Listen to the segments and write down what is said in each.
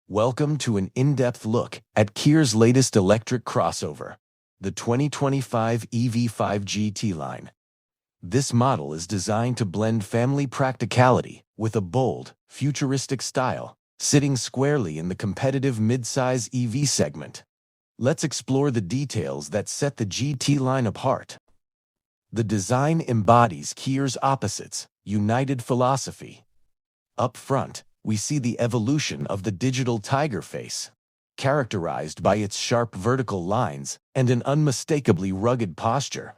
Welcome to an in-depth look at Kia's latest electric crossover, the 2025 EV5 GT-Line. This model is designed to blend family practicality with a bold, futuristic style, sitting squarely in the competitive mid-size EV segment. Let's explore the details that set the GT-Line apart. The design embodies Kia's opposites, united philosophy. Up front, we see the evolution of the digital tiger face, characterized by its sharp vertical lines and an unmistakably rugged posture.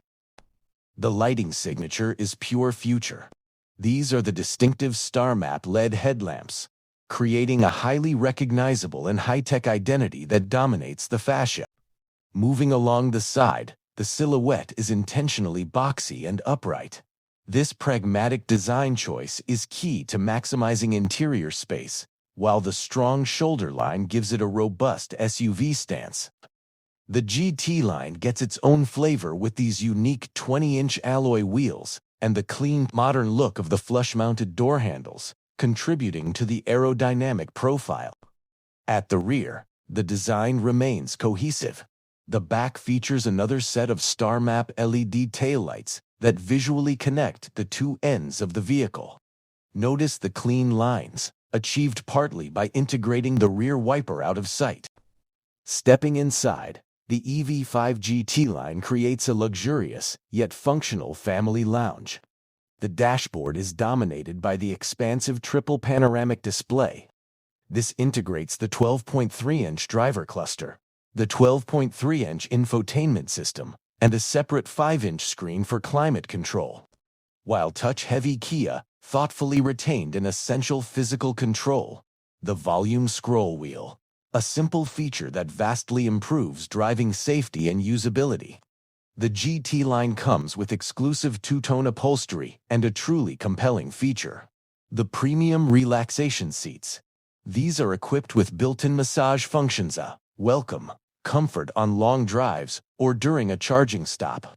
The lighting signature is pure future. These are the distinctive star map LED headlamps, creating a highly recognizable and high-tech identity that dominates the fascia. Moving along the side, the silhouette is intentionally boxy and upright. This pragmatic design choice is key to maximizing interior space, while the strong shoulder line gives it a robust SUV stance. The GT line gets its own flavor with these unique 20-inch alloy wheels and the clean, modern look of the flush-mounted door handles, contributing to the aerodynamic profile. At the rear, the design remains cohesive. The back features another set of star map LED taillights that visually connect the two ends of the vehicle. Notice the clean lines, achieved partly by integrating the rear wiper out of sight. Stepping inside, the EV5 GT line creates a luxurious, yet functional family lounge. The dashboard is dominated by the expansive triple panoramic display. This integrates the 12.3-inch driver cluster, the 12.3-inch infotainment system, and a separate 5-inch screen for climate control. While touch-heavy Kia thoughtfully retained an essential physical control, the volume scroll wheel, a simple feature that vastly improves driving safety and usability. The GT line comes with exclusive two-tone upholstery and a truly compelling feature: the premium relaxation seats. These are equipped with built-in massage functions, welcome comfort on long drives or during a charging stop.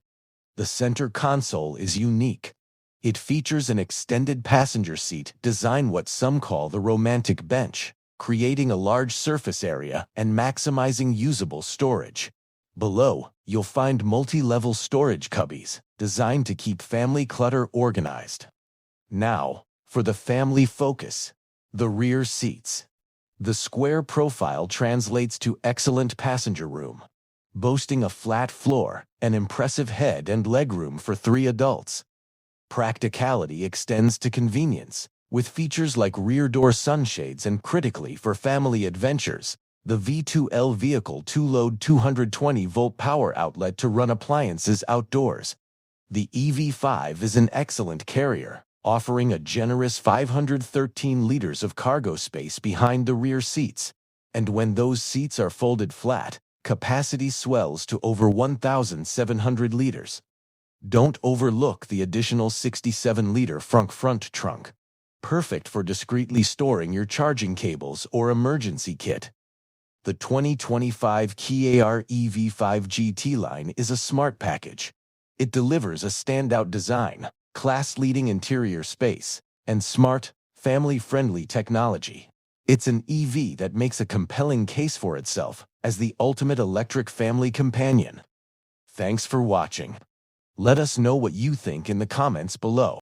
The center console is unique. It features an extended passenger seat designed what some call the romantic bench, creating a large surface area and maximizing usable storage. Below, you'll find multi-level storage cubbies designed to keep family clutter organized. Now, for the family focus, the rear seats. The square profile translates to excellent passenger room, boasting a flat floor, an impressive head and legroom for 3 adults. Practicality extends to convenience, with features like rear door sunshades and, critically for family adventures, the V2L vehicle 2-load 220-volt power outlet to run appliances outdoors. The EV5 is an excellent carrier, offering a generous 513 liters of cargo space behind the rear seats. And when those seats are folded flat, capacity swells to over 1,700 liters. Don't overlook the additional 67-liter Frunk front trunk, perfect for discreetly storing your charging cables or emergency kit. The 2025 Kia EV5 GT line is a smart package. It delivers a standout design, class-leading interior space, and smart, family-friendly technology. It's an EV that makes a compelling case for itself as the ultimate electric family companion. Thanks for watching. Let us know what you think in the comments below.